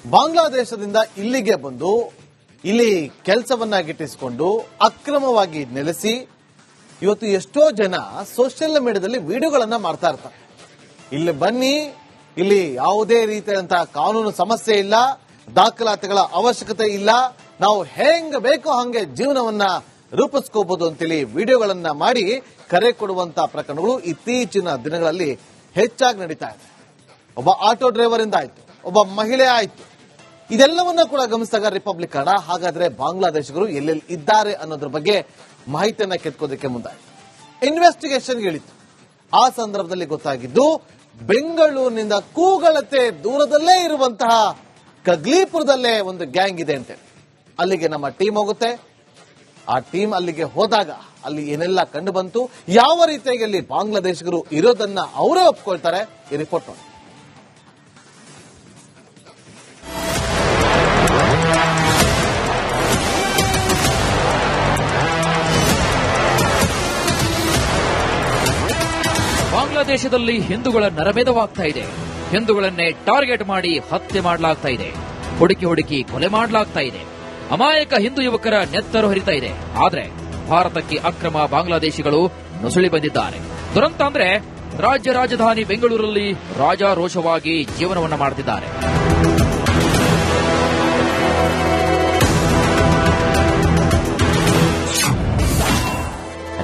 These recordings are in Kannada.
ಬಾಂಗ್ಲಾದೇಶದಿಂದ ಇಲ್ಲಿಗೆ ಬಂದು ಇಲ್ಲಿ ಕೆಲಸವನ್ನ ಗಿಟ್ಟಿಸಿಕೊಂಡು ಅಕ್ರಮವಾಗಿ ನೆಲೆಸಿ ಇವತ್ತು ಎಷ್ಟೋ ಜನ ಸೋಷಿಯಲ್ ಮೀಡಿಯಾದಲ್ಲಿ ವಿಡಿಯೋಗಳನ್ನ ಮಾಡ್ತಾ ಇರ್ತಾರೆ. ಇಲ್ಲಿ ಬನ್ನಿ, ಇಲ್ಲಿ ಯಾವುದೇ ರೀತಿಯಾದಂತಹ ಕಾನೂನು ಸಮಸ್ಯೆ ಇಲ್ಲ, ದಾಖಲಾತಿಗಳ ಅವಶ್ಯಕತೆ ಇಲ್ಲ, ನಾವು ಹೆಂಗ್ ಬೇಕೋ ಹಂಗೆ ಜೀವನವನ್ನ ರೂಪಿಸ್ಕೋಬಹುದು ಅಂತೇಳಿ ವಿಡಿಯೋಗಳನ್ನ ಮಾಡಿ ಕರೆ ಕೊಡುವಂತಹ ಪ್ರಕರಣಗಳು ಇತ್ತೀಚಿನ ದಿನಗಳಲ್ಲಿ ಹೆಚ್ಚಾಗಿ ನಡೀತಾ ಇದೆ. ಒಬ್ಬ ಆಟೋ ಡ್ರೈವರ್ ಇಂದ ಆಯ್ತು, ಒಬ್ಬ ಮಹಿಳೆ ಆಯ್ತು. ಇದೆಲ್ಲವನ್ನ ಕೂಡ ಗಮನಿಸಿದಾಗ ರಿಪಬ್ಲಿಕ್ ಕನ್ನಡ ಹಾಗಾದ್ರೆ ಬಾಂಗ್ಲಾದೇಶಿಗರು ಎಲ್ಲೆಲ್ಲಿ ಇದ್ದಾರೆ ಅನ್ನೋದ್ರ ಬಗ್ಗೆ ಮಾಹಿತಿಯನ್ನ ಕೆತ್ಕೋದಕ್ಕೆ ಮುಂದಾಯಿತು. ಇನ್ವೆಸ್ಟಿಗೇಷನ್ಗೆ ಇಳಿತು. ಆ ಸಂದರ್ಭದಲ್ಲಿ ಗೊತ್ತಾಗಿದ್ದು ಬೆಂಗಳೂರಿನಿಂದ ಕೂಗಳತೆ ದೂರದಲ್ಲೇ ಇರುವಂತಹ ಕಗ್ಲೀಪುರದಲ್ಲೇ ಒಂದು ಗ್ಯಾಂಗ್ ಇದೆ ಅಂತೇಳಿ ಅಲ್ಲಿಗೆ ನಮ್ಮ ಟೀಮ್ ಹೋಗುತ್ತೆ. ಆ ಟೀಮ್ ಅಲ್ಲಿಗೆ ಹೋದಾಗ ಅಲ್ಲಿ ಏನೆಲ್ಲ ಕಂಡು ಬಂತು, ಯಾವ ರೀತಿಯಾಗಿ ಅಲ್ಲಿ ಬಾಂಗ್ಲಾದೇಶಿಗರು ಇರೋದನ್ನ ಅವರೇ ಒಪ್ಕೊಳ್ತಾರೆ. ಈ ರಿಪೋರ್ಟ್ ನೋಡಿ. ಬಾಂಗ್ಲಾದೇಶದಲ್ಲಿ ಹಿಂದೂಗಳ ನರಮೇಧವಾಗ್ತಾ ಇದೆ. ಹಿಂದೂಗಳನ್ನೇ ಟಾರ್ಗೆಟ್ ಮಾಡಿ ಹತ್ಯೆ ಮಾಡಲಾಗ್ತಾ ಇದೆ. ಹುಡುಕಿ ಕೊಲೆ ಮಾಡಲಾಗ್ತಾ ಇದೆ. ಅಮಾಯಕ ಹಿಂದೂ ಯುವಕರ ನೆತ್ತರು ಹರಿತಾ ಇದೆ. ಆದ್ರೆ ಭಾರತಕ್ಕೆ ಅಕ್ರಮ ಬಾಂಗ್ಲಾದೇಶಿಗಳು ನುಸುಳಿ ಬಂದಿದ್ದಾರೆ. ದುರಂತ ಅಂದ್ರೆ ರಾಜ್ಯ ರಾಜಧಾನಿ ಬೆಂಗಳೂರಲ್ಲಿ ರಾಜಾರೋಷವಾಗಿ ಜೀವನವನ್ನ ಮಾಡುತ್ತಿದ್ದಾರೆ.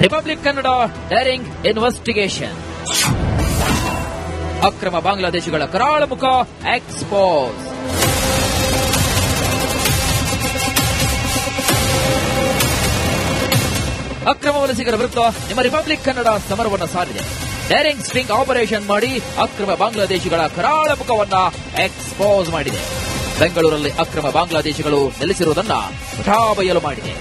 Republic Kannada daring investigation. ಅಕ್ರಮ ಬಾಂಗ್ಲಾದೇಶಿಗಳ ಕರಾಳ ಮುಖ ಎಕ್ಸ್ಪೋಸ್. ಅಕ್ರಮ ವಲಸಿಗರ ವಿರುದ್ಧ ನಿಮ್ಮ ರಿಪಬ್ಲಿಕ್ ಕನ್ನಡ ಸಮರವನ್ನ ಸಾರಿದೆ. ಡೇರಿಂಗ್ ಸ್ಟ್ರಿಂಗ್ ಆಪರೇಷನ್ ಮಾಡಿ ಅಕ್ರಮ ಬಾಂಗ್ಲಾದೇಶಿಗಳ ಕರಾಳ ಮುಖವನ್ನ ಎಕ್ಸ್ಪೋಸ್ ಮಾಡಿದೆ. ಬೆಂಗಳೂರಲ್ಲಿ ಅಕ್ರಮ ಬಾಂಗ್ಲಾದೇಶಿಗಳು ನೆಲೆಸಿರುವುದನ್ನ ಬಯಲು ಮಾಡಿದೆ.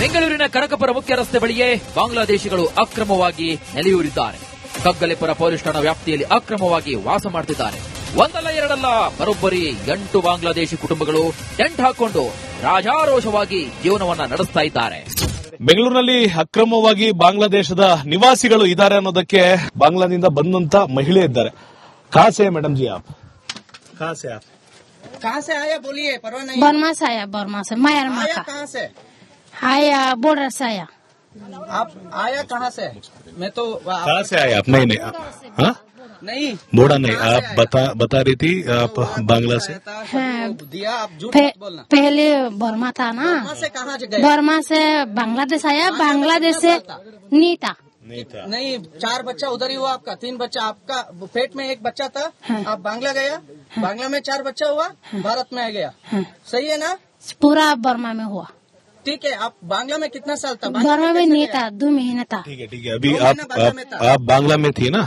ಬೆಂಗಳೂರಿನ ಕನಕಪುರ ಮುಖ್ಯ ರಸ್ತೆ ಬಳಿಯೇ ಬಾಂಗ್ಲಾದೇಶಿಗಳು ಅಕ್ರಮವಾಗಿ ನೆಲೆಯೂರಿದ್ದಾರೆ. ಕಗ್ಗಲಿಪುರ ಪೊಲೀಸ್ ಠಾಣಾ ವ್ಯಾಪ್ತಿಯಲ್ಲಿ ಅಕ್ರಮವಾಗಿ ವಾಸ ಮಾಡುತ್ತಿದ್ದಾರೆ. ಒಂದಲ್ಲ ಎರಡಲ್ಲ ಬರೋಬ್ಬರಿ 8 ಬಾಂಗ್ಲಾದೇಶಿ ಕುಟುಂಬಗಳು ಟೆಂಟ್ ಹಾಕೊಂಡು ರಾಜಾರೋಷವಾಗಿ ಜೀವನವನ್ನ ನಡೆಸ್ತಾ ಇದ್ದಾರೆ. ಬೆಂಗಳೂರಿನಲ್ಲಿ ಅಕ್ರಮವಾಗಿ ಬಾಂಗ್ಲಾದೇಶದ ನಿವಾಸಿಗಳು ಇದ್ದಾರೆ ಅನ್ನೋದಕ್ಕೆ ಬಾಂಗ್ಲಾದಿಂದ ಬಂದಂತ ಮಹಿಳೆ ಇದ್ದಾರೆ. ಕಾಸೆ ಮೇಡಮ್ ಜಿ ಆಪ್ कहाँ से आया बोलिए, परवाह नहीं। बर्मा से आया, बर्मा से म्यांमार आया का कहाँ से? आया, बॉर्डर से आया। आप आया कहाँ से? मैं तो कहाँ से आए आप? नहीं हाँ नहीं बोड़ा नहीं, आप बता रही थी आप बांग्ला से। हाँ। दिया, आप झूठ मत बोलना। पहले बर्मा था ना, बर्मा से कहाँ गए? बर्मा से बांग्लादेश आया, बांग्लादेश से नहीं था। नहीं, 4 बच्चा उधर ही हुआ आपका, 3 बच्चा आपका पेट में, 1 बच्चा था। हाँ। आप बांग्ला गया, बांग्ला में 4 बच्चा हुआ, भारत में आ गया। हाँ। सही है ना? पूरा बर्मा में हुआ। ठीक है, आप बांग्ला में कितना साल था? बर्मा में कैसे नहीं गया? था, 2 महीना था। ठीक है अभी 2 महीना बांग्ला में था। आप बांग्ला में थी ना?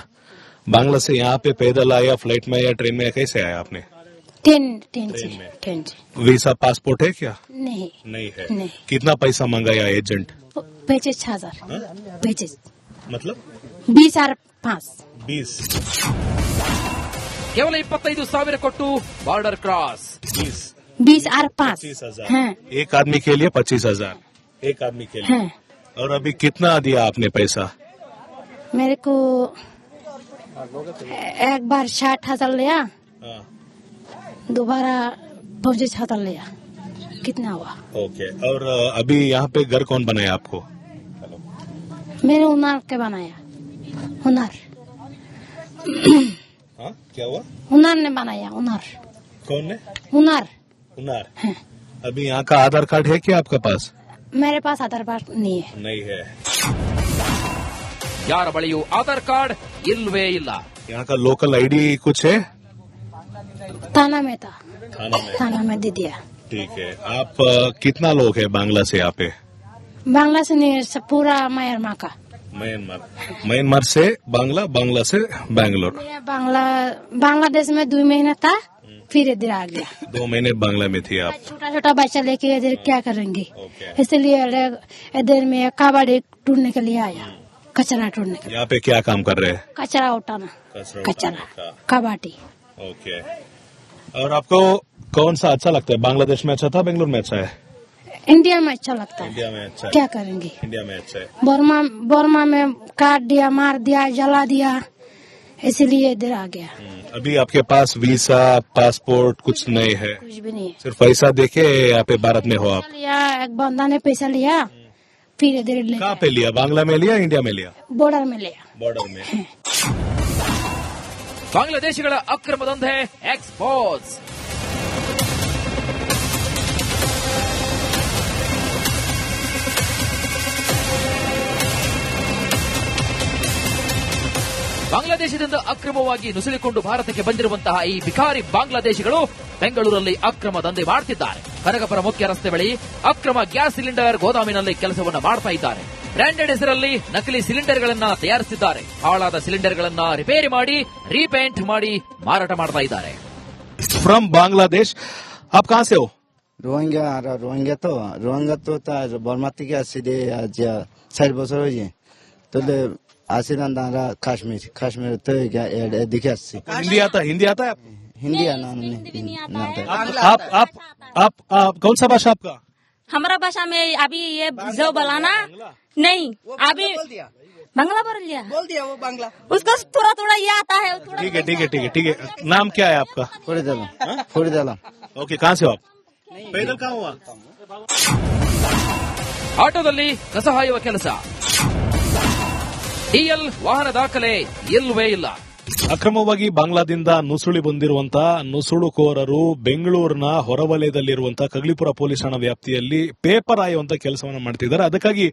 बांग्ला से यहाँ पे पैदल आया, फ्लाइट में या ट्रेन में, कैसे आया आपने? ट्रेन से। वीसा पासपोर्ट है क्या? नहीं है। नहीं। कितना पैसा मांगा एजेंट? 25,000 पेचेज, मतलब 20,500। 20 ಕೇವಲ 25,000 ಕೊಟ್ಟು ಬಾರ್ಡರ್ ಕ್ರಾಸ್. 20,500। 25,000 हाँ। एक आदमी के लिए 25,000 एक आदमी के लिए। हाँ। और अभी कितना दिया आपने पैसा? मेरे को एक बार 60,000 लिया, हाँ। दोबारा 25,000 लिया। कितना हुआ? ओके। और अभी यहाँ पे घर कौन बनाया आपको? मेरे हुनर के बनाया, हुनर हाँ क्या हुआ? हुनर ने बनाया, हुनर कौन ने? हुनर। हुनर। हाँ। अभी यहाँ का आधार कार्ड है क्या आपके पास? मेरे पास आधार कार्ड नहीं है। नहीं है। ಯಾರ ಬಳಿಯೂ ಆಧಾರ್ ಕಾರ್ಡ್ ಇಲ್ವೇ ಇಲ್ಲ. यहाँ का लोकल आईडी कुछ है? थाना में था, थाना में दे दिया। ठीक है। आप कितना लोग हैं बांग्ला से यहाँ पे? बांग्ला से नहीं, पूरा म्यांमार का। म्यांमार से बांग्ला से बैंगलोर। बांग्लादेश में 2 महीना था, फिर इधर आ गया। 2 महीने बांग्ला में थी आप। छोटा बच्चा लेके इधर क्या करेंगे, ओके। इसलिए इधर में कबाड़ी ढूंढने के लिए आया, कचरा ढूंढने के लिए। यहाँ पे क्या काम कर रहे हैं? कचरा उठाना, कचरा कबाड़ी। ओके। और आपको कौन सा अच्छा लगता है? बांग्लादेश में अच्छा था, बेंगलुरु में अच्छा है? इंडिया में अच्छा लगता है। इंडिया में अच्छा है, क्या करेंगे, इंडिया में अच्छा है। बर्मा में काट दिया, मार दिया, जला दिया, इसलिए इधर आ गया। अभी आपके पास वीसा पासपोर्ट कुछ नहीं है, कुछ भी नहीं है। सिर्फ पैसा देके यहाँ पे भारत में हो आप। लिया, एक बंदा ने पैसा लिया, फिर इधर ले कहाँ पे लिया, बांग्ला में लिया, इंडिया में लिया? बॉर्डर में लिया। बॉर्डर में। ಬಾಂಗ್ಲಾದೇಶಿಗಳ ಅಕ್ರಮ ದಂಧೆ ಎಕ್ಸ್ಪೋಸ್. ಬಾಂಗ್ಲಾದೇಶದಿಂದ ಅಕ್ರಮವಾಗಿ ನುಸುಳಿಕೊಂಡು ಭಾರತಕ್ಕೆ ಬಂದಿರುವಂತಹ ಈ ಬಿಕಾರಿ ಬಾಂಗ್ಲಾದೇಶಿಗಳು ಬೆಂಗಳೂರಲ್ಲಿ ಅಕ್ರಮ ದಂಧೆ ಮಾಡುತ್ತಿದ್ದಾರೆ. ಕನಕಪುರ ಮುಖ್ಯ ರಸ್ತೆ ಬಳಿ ಅಕ್ರಮ ಗ್ಯಾಸ್ ಸಿಲಿಂಡರ್ ಗೋದಾಮಿನಲ್ಲಿ ಕೆಲಸವನ್ನು ಮಾಡ್ತಾ ಇದ್ದಾರೆ. ಬ್ರಾಂಡೆಡ್ ಹೆಸರಲ್ಲಿ ನಕಲಿ ಸಿಲಿಂಡರ್ಗಳನ್ನ ತಯಾರಿಸುತ್ತಿದ್ದಾರೆ. ಹಾಳಾದ ಸಿಲಿಂಡರ್ಗಳನ್ನ ರಿಪೇರಿ ಮಾಡಿ ರೀಪೇಂಟ್ ಮಾಡಿ ಮಾರಾಟ ಮಾಡ್ತಾ ಇದ್ದಾರೆ. फ्रॉम बांग्लादेश, आप कहाँ से हो? रोहिंग्या तो बर्मा থেকে আসছে আজ 4 বছর হয়েছে। তাহলে আসিলাম আমরা কাশ্মীর তো এদিকে আসছি। हिंदी आता है? हिंदी आता है आपको? हिंदी आना आप कौन सा भाषा आपका? हमारा भाषा में अभी ये जो बोलाना नहीं, अभी बांग्ला बोल लिया, वो बांग्ला उसको थोड़ा थोड़ा ये आता है। ठीक है। नाम क्या है आपका? फरीदालम। ओके, कहाँ से हो आप? पैदल कहाँ हुआ? ಆಟೋದಲ್ಲಿ ಕಸ ಹಾಯುವ ಕೆಲಸ. ಡಿಎಲ್ ವಾಹನ ದಾಖಲೆ ಇಲ್ಲವೇ ಇಲ್ಲ. ಅಕ್ರಮವಾಗಿ ಬಾಂಗ್ಲಾದಿಂದ ನುಸುಳಿ ಬಂದಿರುವಂತಹ ನುಸುಳುಕೋರರು ಬೆಂಗಳೂರಿನ ಹೊರವಲಯದಲ್ಲಿರುವಂತಹ ಕಗ್ಲಿಪುರ ಪೊಲೀಸ್ ಠಾಣಾ ವ್ಯಾಪ್ತಿಯಲ್ಲಿ ಪೇಪರ್ ಆಯುವಂತ ಕೆಲಸವನ್ನ ಮಾಡ್ತಿದ್ದಾರೆ. ಅದಕ್ಕಾಗಿ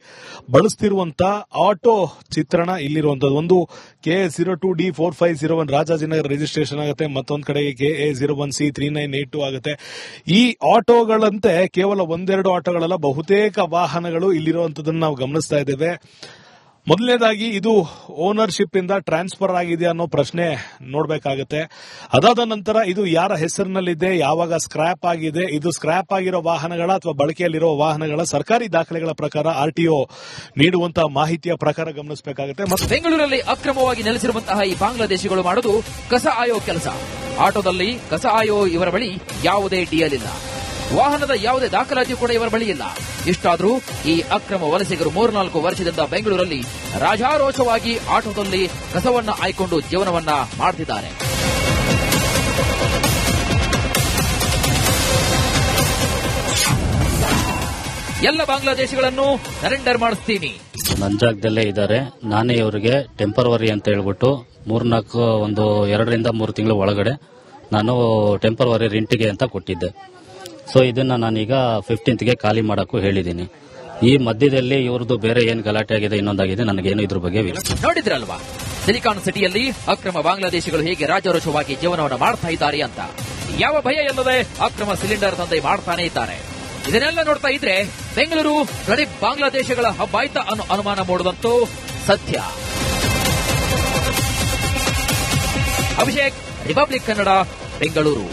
ಬಳಸ್ತಿರುವಂತಹ ಆಟೋ ಚಿತ್ರಣ ಇಲ್ಲಿರುವಂತದ್ದು. ಒಂದು KA02D4501 ರಾಜಾಜಿನಗರ ರಿಜಿಸ್ಟ್ರೇಷನ್ ಆಗುತ್ತೆ, ಮತ್ತೊಂದು ಕಡೆಗೆ KA01C3982 ಆಗುತ್ತೆ. ಈ ಆಟೋಗಳಂತೆ ಕೇವಲ ಒಂದೆರಡು ಆಟೋಗಳಲ್ಲ, ಬಹುತೇಕ ವಾಹನಗಳು ಇಲ್ಲಿರುವಂತದನ್ನು ನಾವು ಗಮನಿಸ್ತಾ ಇದ್ದೇವೆ. ಮೊದಲನೇದಾಗಿ ಇದು ಓನರ್ಶಿಪ್ ಇಂದ ಟ್ರಾನ್ಸ್ಫರ್ ಆಗಿದೆ ಅನ್ನೋ ಪ್ರಶ್ನೆ ನೋಡಬೇಕಾಗುತ್ತೆ. ಅದಾದ ನಂತರ ಇದು ಯಾರ ಹೆಸರಿನಲ್ಲಿದೆ, ಯಾವಾಗ ಸ್ಕ್ರಾಪ್ ಆಗಿದೆ, ಇದು ಸ್ಕ್ರಾಪ್ ಆಗಿರೋ ವಾಹನಗಳ ಅಥವಾ ಬಳಕೆಯಲ್ಲಿರೋ ವಾಹನಗಳ ಸರ್ಕಾರಿ ದಾಖಲೆಗಳ ಪ್ರಕಾರ RTO ನೀಡುವಂತಹ ಮಾಹಿತಿಯ ಪ್ರಕಾರ ಗಮನಿಸಬೇಕಾಗುತ್ತೆ. ಬೆಂಗಳೂರಲ್ಲಿ ಅಕ್ರಮವಾಗಿ ನೆಲೆಸಿರುವಂತಹ ಈ ಬಾಂಗ್ಲಾದೇಶಿಗಳು ಮಾಡೋದು ಕಸ ಆಯೋ ಕೆಲಸ. ಆಟೋದಲ್ಲಿ ಕಸ ಆಯೋ ಇವರ ಬಳಿ ಯಾವುದೇ ಡಿಎಲ್ ಇಲ್ಲ, ವಾಹನದ ಯಾವುದೇ ದಾಖಲಾತಿ ಕೂಡ ಇವರ ಬಳಿ ಇಲ್ಲ. ಇಷ್ಟಾದರೂ ಈ ಅಕ್ರಮ ವಲಸಿಗರು 3-4 ವರ್ಷದಿಂದ ಬೆಂಗಳೂರಲ್ಲಿ ರಾಜಾರೋಷವಾಗಿ ಆಟೋದಲ್ಲಿ ಕಸವನ್ನ ಆಯ್ಕೊಂಡು ಜೀವನವನ್ನ ಮಾಡ್ತಿದ್ದಾರೆ. ಎಲ್ಲ ಬಾಂಗ್ಲಾದೇಶಿಗಳನ್ನು ಸರೆಂಡರ್ ಮಾಡಿಸ್ತೀನಿ. ನನ್ನ ಜಾಗದಲ್ಲೇ ಇದ್ದಾರೆ. ನಾನೇ ಇವರಿಗೆ ಟೆಂಪರವರಿ ಅಂತ ಹೇಳ್ಬಿಟ್ಟು 2ರಿಂದ 3 ತಿಂಗಳ ಒಳಗಡೆ ನಾನು ಟೆಂಪರವರಿ ರೆಂಟಿಗೆ ಅಂತ ಕೊಟ್ಟಿದ್ದೆ. ಸೊ ಇದನ್ನ ನಾನೀಗ 15ಗೆ ಖಾಲಿ ಮಾಡಕ್ಕೂ ಹೇಳಿದ್ದೀನಿ. ಈ ಮಧ್ಯದಲ್ಲಿ ಇವ್ರದ್ದು ಬೇರೆ ಏನ್ ಗಲಾಟೆ ಆಗಿದೆ, ಇನ್ನೊಂದಾಗಿದೆ, ನನಗೇನು ಇದ್ರ ಬಗ್ಗೆ ನೋಡಿದ್ರಲ್ವಾ ಸಿಲಿಕಾನ್ ಸಿಟಿಯಲ್ಲಿ ಅಕ್ರಮ ಬಾಂಗ್ಲಾದೇಶಿಗಳು ಹೇಗೆ ರಾಜಾರೋಷವಾಗಿ ಜೀವನವನ್ನು ಮಾಡ್ತಾ ಇದ್ದಾರೆ ಅಂತ. ಯಾವ ಭಯ ಇಲ್ಲದೆ ಅಕ್ರಮ ಸಿಲಿಂಡರ್ ದಂಧೆ ಮಾಡ್ತಾನೆ ಇದ್ದಾರೆ. ಇದನ್ನೆಲ್ಲ ನೋಡ್ತಾ ಇದ್ರೆ ಬೆಂಗಳೂರು ಗರೀಬ್ ಬಾಂಗ್ಲಾದೇಶಗಳ ಹಬ್ಬಾಯ್ತಾ ಅನ್ನೋ ಅನುಮಾನ ಮೂಡುವಂತೂ ಸತ್ಯ. ಅಭಿಷೇಕ್, ರಿಪಬ್ಲಿಕ್ ಕನ್ನಡ, ಬೆಂಗಳೂರು.